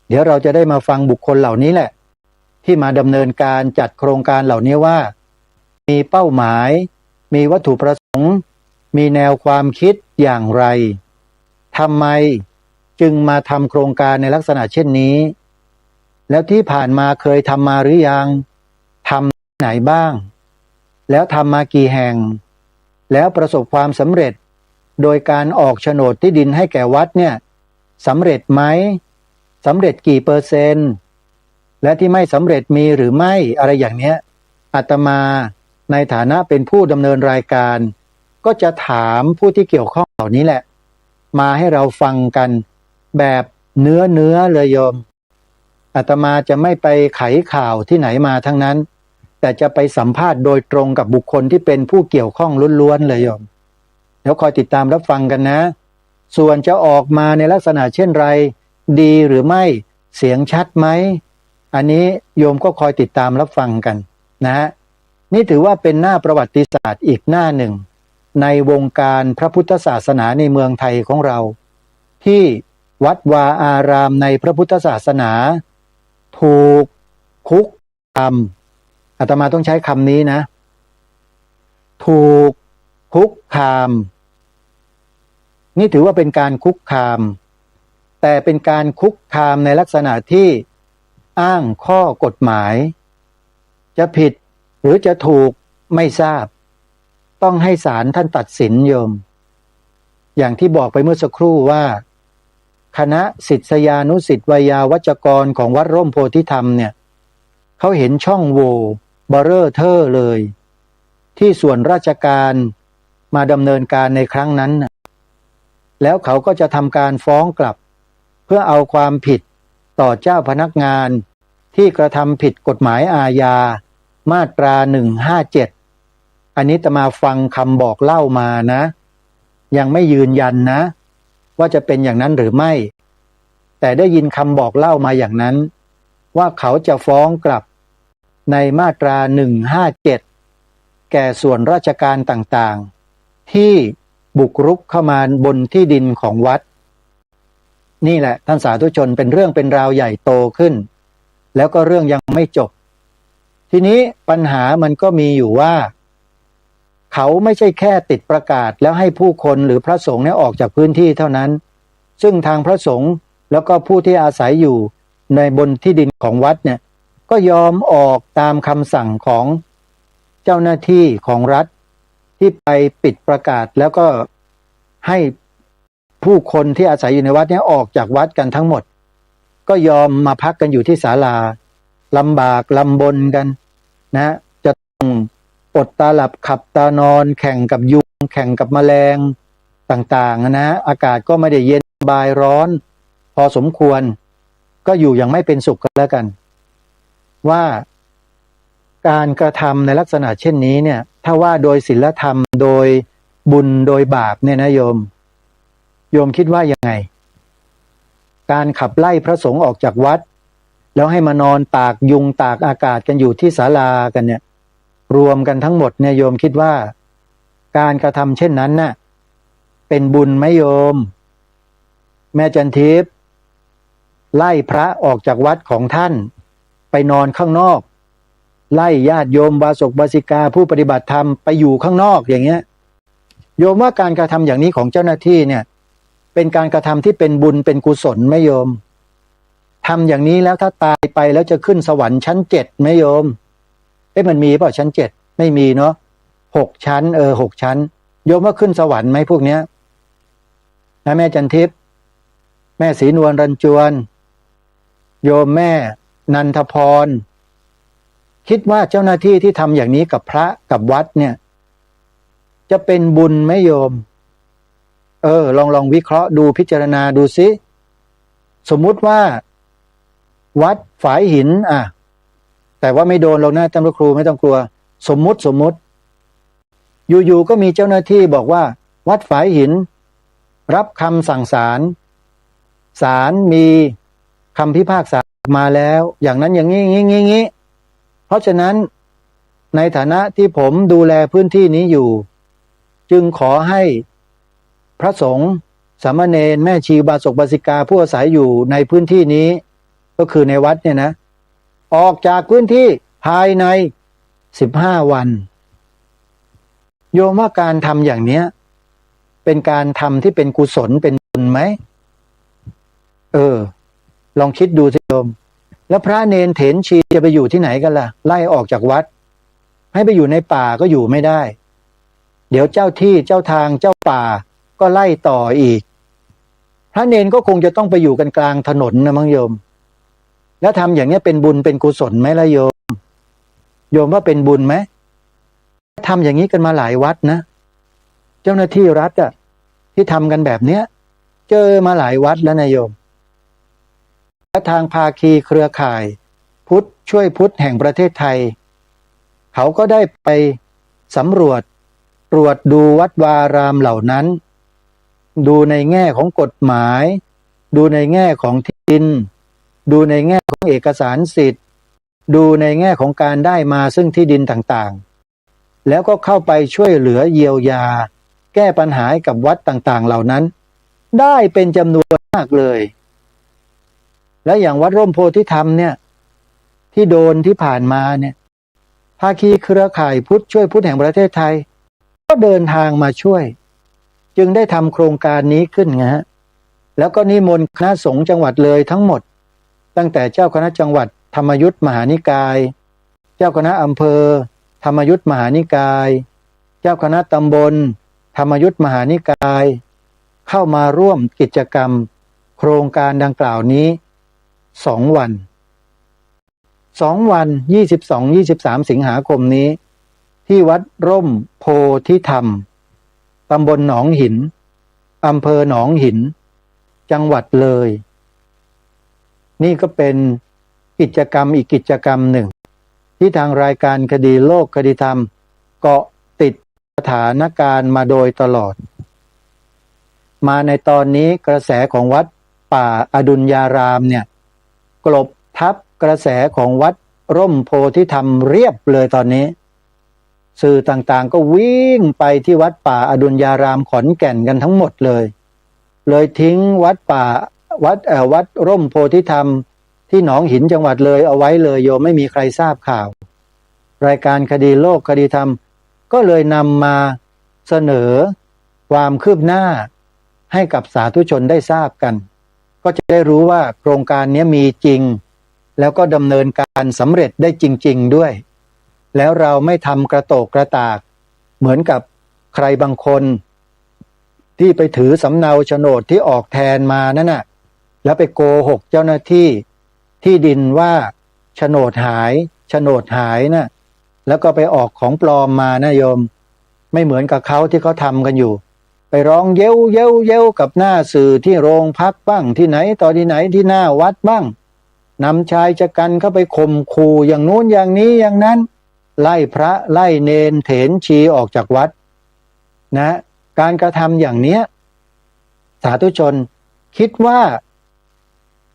เดี๋ยวเราจะได้มาฟังบุคคลเหล่านี้แหละที่มาดำเนินการจัดโครงการเหล่านี้ว่ามีเป้าหมายมีวัตถุประสงค์มีแนวความคิดอย่างไรทำไมจึงมาทำโครงการในลักษณะเช่นนี้แล้วที่ผ่านมาเคยทำมาหรือยังทำไหนบ้างแล้วทำมากี่แห่งแล้วประสบความสำเร็จโดยการออกโฉนดที่ดินให้แก่วัดเนี่ยสำเร็จไหมสำเร็จกี่เปอร์เซ็นต์และที่ไม่สำเร็จมีหรือไม่อะไรอย่างเนี้ยอาตมาในฐานะเป็นผู้ดำเนินรายการก็จะถามผู้ที่เกี่ยวข้องเหล่านี้แหละมาให้เราฟังกันแบบเนื้อเลยโยมอาตมาจะไม่ไปไขข่าวที่ไหนมาทั้งนั้นแต่จะไปสัมภาษณ์โดยตรงกับบุคคลที่เป็นผู้เกี่ยวข้องล้วนๆเลยโยมเดี๋ยวคอยติดตามรับฟังกันนะส่วนจะออกมาในลักษณะเช่นไรดีหรือไม่เสียงชัดไหมอันนี้โยมก็คอยติดตามรับฟังกันนะนี่ถือว่าเป็นหน้าประวัติศาสตร์อีกหน้าหนึ่งในวงการพระพุทธศาสนาในเมืองไทยของเราที่วัดวาอารามในพระพุทธศาสนาถูกคุกคามอาตมาต้องใช้คำนี้นะถูกคุกคามนี่ถือว่าเป็นการคุกคามแต่เป็นการคุกคามในลักษณะที่อ้างข้อกฎหมายจะผิดหรือจะถูกไม่ทราบต้องให้ศาลท่านตัดสินโยมอย่างที่บอกไปเมื่อสักครู่ว่าคณะศิษยานุศิษย์ไวยาวัจกรของวัดร่มโพธิธรรมเนี่ยเขาเห็นช่องโหว่เบ้อเร่อเท่อเลย ที่ส่วนราชการมาดำเนินการในครั้งนั้นน่ะแล้วเขาก็จะทำการฟ้องกลับเพื่อเอาความผิดต่อเจ้าพนักงานที่กระทำผิดกฎหมายอาญามาตรา157อันนี้อาตมาฟังคำบอกเล่ามานะยังไม่ยืนยันนะว่าจะเป็นอย่างนั้นหรือไม่แต่ได้ยินคำบอกเล่ามาอย่างนั้นว่าเขาจะฟ้องกลับในมาตรา157แก่ส่วนราชการต่างๆที่บุกรุกเข้ามาบนที่ดินของวัดนี่แหละท่านสาธุชนเป็นเรื่องเป็นราวใหญ่โตขึ้นแล้วก็เรื่องยังไม่จบทีนี้ปัญหามันก็มีอยู่ว่าเขาไม่ใช่แค่ติดประกาศแล้วให้ผู้คนหรือพระสงฆ์เนี่ยออกจากพื้นที่เท่านั้นซึ่งทางพระสงฆ์แล้วก็ผู้ที่อาศัยอยู่ในบนที่ดินของวัดเนี่ยก็ยอมออกตามคำสั่งของเจ้าหน้าที่ของรัฐที่ไปปิดประกาศแล้วก็ให้ผู้คนที่อาศัยอยู่ในวัดเนี่ยออกจากวัดกันทั้งหมดก็ยอมมาพักกันอยู่ที่ศาลาลำบากลำบนกันนะจะต้องอดตาหลับขับตานอนแข่งกับยุงแข่งกับแมลงต่างๆนะอากาศก็ไม่ได้เย็นสบายร้อนพอสมควรก็อยู่อย่างไม่เป็นสุขกันแล้วกันว่าการกระทำในลักษณะเช่นนี้เนี่ยถ้าว่าโดยศีลธรรมโดยบุญโดยบาปเนี่ยนะโยมคิดว่ายังไงการขับไล่พระสงฆ์ออกจากวัดแล้วให้มานอนตากยุงตากอากาศกันอยู่ที่ศาลากันเนี่ยรวมกันทั้งหมดเนี่ยโยมคิดว่าการกระทำเช่นนั้นน่ะเป็นบุญไหมโยมแม่จันทิพย์ไล่พระออกจากวัดของท่านไปนอนข้างนอกไล่ญาติโยมบาศกบาสิกาผู้ปฏิบัติธรรมไปอยู่ข้างนอกอย่างเงี้ยโยมว่าการกระทำอย่างนี้ของเจ้าหน้าที่เนี่ยเป็นการกระทำที่เป็นบุญเป็นกุศลไหมโยมทำอย่างนี้แล้วถ้าตายไปแล้วจะขึ้นสวรรค์ชั้น7ไหมโยมมันมีเปล่าชั้น7ไม่มีเนาะ6ชั้น6ชั้นโยมว่าขึ้นสวรรค์ไหมพวกเนี้ยนะแม่จันทิพย์แม่ศรีนวลรันจวนโยมแม่นันทพรคิดว่าเจ้าหน้าที่ที่ทำอย่างนี้กับพระกับวัดเนี่ยจะเป็นบุญไหมโยมลองวิเคราะห์ดูพิจารณาดูซิสมมุติว่าวัดฝายหินแต่ว่าไม่โดนหรอกนะท่านพระครูไม่ต้องกลัวสมมุติอยู่ๆก็มีเจ้าหน้าที่บอกว่าวัดฝายหินรับคำสั่งศาลศาลมีคำพิพากษามาแล้วอย่างนั้นอย่างนี้งี้เพราะฉะนั้นในฐานะที่ผมดูแลพื้นที่นี้อยู่จึงขอให้พระสงฆ์สามเณรแม่ชีบาศกบาสิกาผู้อาศัยอยู่ในพื้นที่นี้ก็คือในวัดเนี่ยนะออกจากพื้นที่ภายใน15 วันโยมว่าการทำอย่างเนี้ยเป็นการทำที่เป็นกุศลเป็นบุญไหมลองคิดดูสิโยมแล้วพระเนรเถรชีจะไปอยู่ที่ไหนกันล่ะไล่ออกจากวัดให้ไปอยู่ในป่าก็อยู่ไม่ได้เดี๋ยวเจ้าที่เจ้าทางเจ้าป่าก็ไล่ต่ออีกพระเนรก็คงจะต้องไปอยู่กันกลางถนนนะมั้งโยมแล้วทำอย่างนี้เป็นบุญเป็นกุศลไหมล่ะโยมว่าเป็นบุญไหมทำอย่างนี้กันมาหลายวัดนะเจ้าหน้าที่รัฐที่ทำกันแบบเนี้ยเจอมาหลายวัดแล้วนะโยมและทางภาคีเครือข่ายพุทธช่วยพุทธแห่งประเทศไทยเขาก็ได้ไปสำรวจตรวจดูวัดวารามเหล่านั้นดูในแง่ของกฎหมายดูในแง่ของที่ดินดูในแง่ของเอกสารสิทธิ์ดูในแง่ของการได้มาซึ่งที่ดินต่างๆแล้วก็เข้าไปช่วยเหลือเยียวยาแก้ปัญหากับวัดต่างๆเหล่านั้นได้เป็นจำนวนมากเลยและอย่างวัดร่มโพธิธรรมเนี่ยที่โดนที่ผ่านมาเนี่ยภาคีเครือข่ายพุทธช่วยพุทธแห่งประเทศไทยก็เดินทางมาช่วยจึงได้ทำโครงการนี้ขึ้นไงฮะแล้วก็นิมนต์คณะสงฆ์จังหวัดเลยทั้งหมดตั้งแต่เจ้าคณะจังหวัดธรรมยุทธมหานิกายเจ้าคณะอำเภอธรรมยุทธมหานิกายเจ้าคณะตำบลธรรมยุทธมหานิกายเข้ามาร่วมกิจกรรมโครงการดังกล่าวนี้2 วัน22-23 สิงหาคมนี้ ที่วัดร่มโพธิธรรมตำบลหนองหินอำเภอหนองหินจังหวัดเลยนี่ก็เป็นกิจกรรมอีกกิจกรรมหนึ่งที่ทางรายการคดีโลกคดีธรรมเกาะติดสถานการณ์มาโดยตลอดมาในตอนนี้กระแสของวัดป่าอดุลยารามเนี่ยกลบทับกระแสของวัดร่มโพธิธรรมเรียบเลยตอนนี้สื่อต่างๆก็วิ่งไปที่วัดป่าอดุลยารามขอนแก่นกันทั้งหมดเลยทิ้งวัดป่าวัดร่มโพธิธรรมที่หนองหินจังหวัดเลยเอาไว้เลยโยมไม่มีใครทราบข่าวรายการคดีโลกคดีธรรมก็เลยนำมาเสนอความคืบหน้าให้กับสาธุชนได้ทราบกันก็จะได้รู้ว่าโครงการนี้มีจริงแล้วก็ดำเนินการสำเร็จได้จริงๆด้วยแล้วเราไม่ทำกระโตกกระตากเหมือนกับใครบางคนที่ไปถือสำเนาโฉนดที่ออกแทนมานั่นน่ะแล้วไปโกหกเจ้าหน้าที่ที่ดินว่าโฉนดหายนะแล้วก็ไปออกของปลอมมานะโยมไม่เหมือนกับเขาที่เขาทำกันอยู่ไปร้องเย้วกับหน้าสื่อที่โรงพักบ้างที่ไหนต่อที่ไหนที่หน้าวัดบ้างนำชายชะกันเข้าไปข่มขู่อย่างนู้นอย่างนี้อย่างนั้นไล่พระไล่เณรเถรชีออกจากวัดนะการกระทำอย่างเนี้ยสาธุชนคิดว่า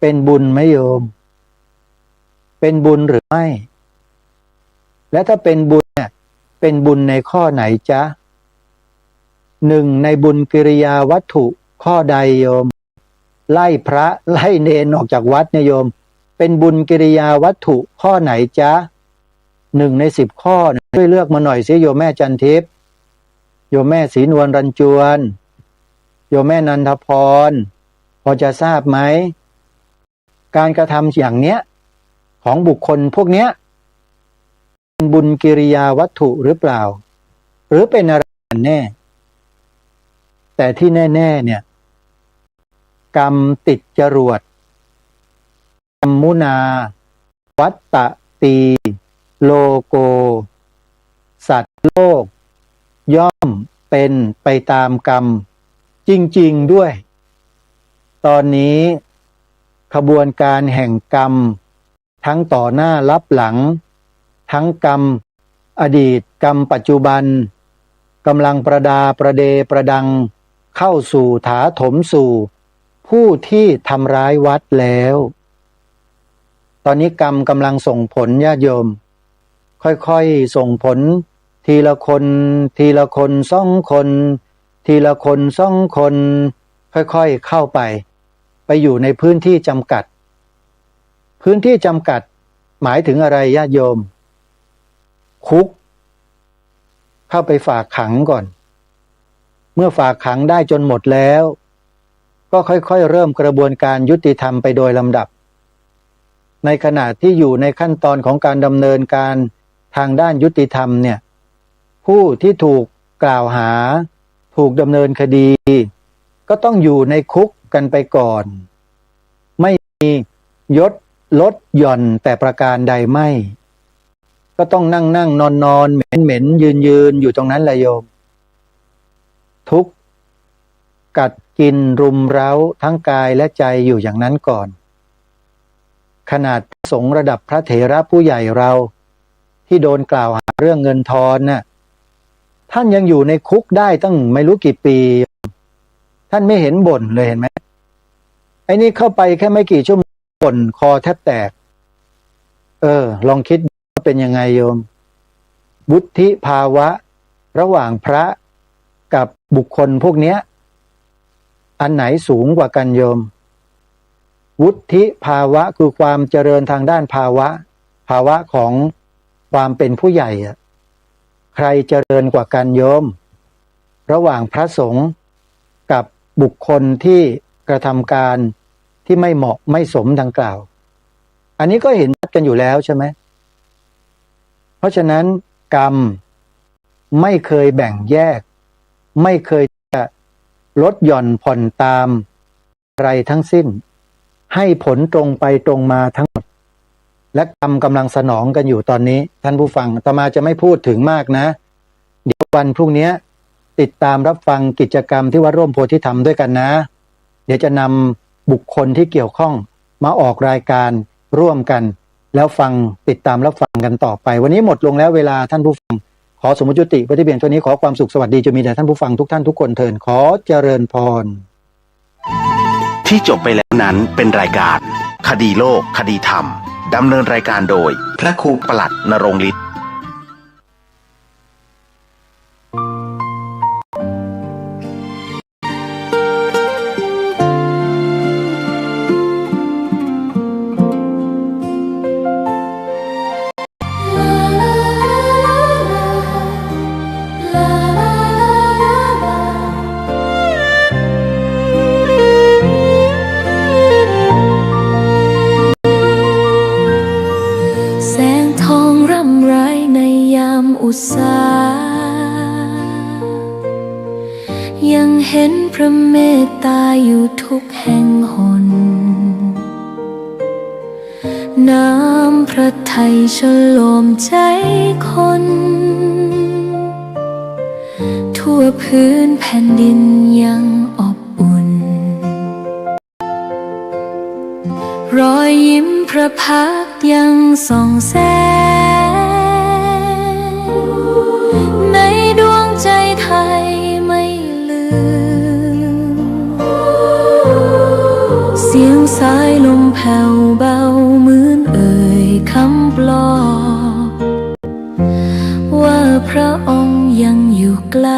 เป็นบุญไหมโยมเป็นบุญหรือไม่และถ้าเป็นบุญเนี่ยเป็นบุญในข้อไหนจ๊ะหนึ่งในบุญกิริยาวัตถุข้อใดโยมไล่พระไล่เณรออกจากวัดเนี่ยโยมเป็นบุญกิริยาวัตถุข้อไหนจ๊ะ1 ใน 10ข้อช่วยเลือกมาหน่อยสิโยมแม่จันทิพย์โยมแม่ศรีนวลรันจวนโยมแม่นันทพรพอจะทราบไหมการกระทำอย่างเนี้ยของบุคคลพวกเนี้ยเป็นบุญกิริยาวัตถุหรือเปล่าหรือเป็นอะไรกันแน่แต่ที่แน่ๆเนี่ยกรรมติดจรวดกรรมุนาวัตตตีโลโกสัตว์โลกย่อมเป็นไปตามกรรมจริงๆด้วยตอนนี้ขบวนการแห่งกรรมทั้งต่อหน้ารับหลังทั้งกรรมอดีตกรรมปัจจุบันกำลังประดาประเดประดังเข้าสู่ถาถมสู่ผู้ที่ทำร้ายวัดแล้วตอนนี้กรรมกำลังส่งผลญาติโยมค่อยๆส่งผลทีละคนทีละคน2 คนทีละคน2 คนค่อยๆเข้าไปอยู่ในพื้นที่จำกัดพื้นที่จำกัดหมายถึงอะไรญาติโยมคุกเข้าไปฝากขังก่อนเมื่อฝากขังได้จนหมดแล้วก็ค่อยๆเริ่มกระบวนการยุติธรรมไปโดยลำดับในขณะที่อยู่ในขั้นตอนของการดำเนินการทางด้านยุติธรรมเนี่ยผู้ที่ถูกกล่าวหาถูกดำเนินคดีก็ต้องอยู่ในคุกกันไปก่อนไม่มียศลดหย่อนแต่ประการใดไม่ก็ต้องนั่งนอนเหม็นยืนอยู่ตรงนั้นแหละโยมทุกข์กัดกินรุมเร้าทั้งกายและใจอยู่อย่างนั้นก่อนขนาดสงฆ์ระดับพระเถระผู้ใหญ่เราที่โดนกล่าวหาเรื่องเงินทอนน่ะท่านยังอยู่ในคุกได้ตั้งไม่รู้กี่ปีท่านไม่เห็นบ่นเลยเห็นไหมไอ้นี่เข้าไปแค่ไม่กี่ชั่วโมงบ่นคอแทบแตกลองคิดว่าเป็นยังไงโยมวุฒิภาวะระหว่างพระกับบุคคลพวกเนี้ยอันไหนสูงกว่ากันโยมวุฒิภาวะคือความเจริญทางด้านภาวะของความเป็นผู้ใหญ่ใครเจริญกว่ากันโยมระหว่างพระสงฆ์กับบุคคลที่กระทำการที่ไม่เหมาะไม่สมดังกล่าวอันนี้ก็เห็นชัดกันอยู่แล้วใช่ไหมเพราะฉะนั้นกรรมไม่เคยแบ่งแยกไม่เคยจะลดหย่อนผ่อนตามอะไรทั้งสิ้นให้ผลตรงไปตรงมาทั้งหมด และกรรมกำลังสนองกันอยู่ตอนนี้ท่านผู้ฟังอาตมาจะไม่พูดถึงมากนะเดี๋ยววันพรุ่งนี้ติดตามรับฟังกิจกรรมที่วัดร่มโพธิธรรมด้วยกันนะเดี๋ยวจะนำบุคคลที่เกี่ยวข้องมาออกรายการร่วมกันแล้วฟังติดตามรับฟังกันต่อไปวันนี้หมดลงแล้วเวลาท่านผู้ฟังขอสมมุติยุติไว้ที่เพียงเท่านี้ขอความสุขสวัสดีจะมีแด่ท่านผู้ฟังทุกท่านทุกคนเทินขอเจริญพรที่จบไปแล้วนั้นเป็นรายการคดีโลกคดีธรรมดำเนินรายการโดยพระครูประหลัดนรงค์ฤทธิ์อุตสายังเห็นพระเมตตาอยู่ทุกแห่งหนน้ำพระทัยฉโลมใจคนทั่วพื้นแผ่นดินยังอบอุ่นรอยยิ้มพระพักตร์ยังส่องแสงในดวงใจไทยไม่ลืมเสียงสายลมแผ่วเบาเหมือนเอ่ยคำปลอบว่าพระองค์ยังอยู่ไกล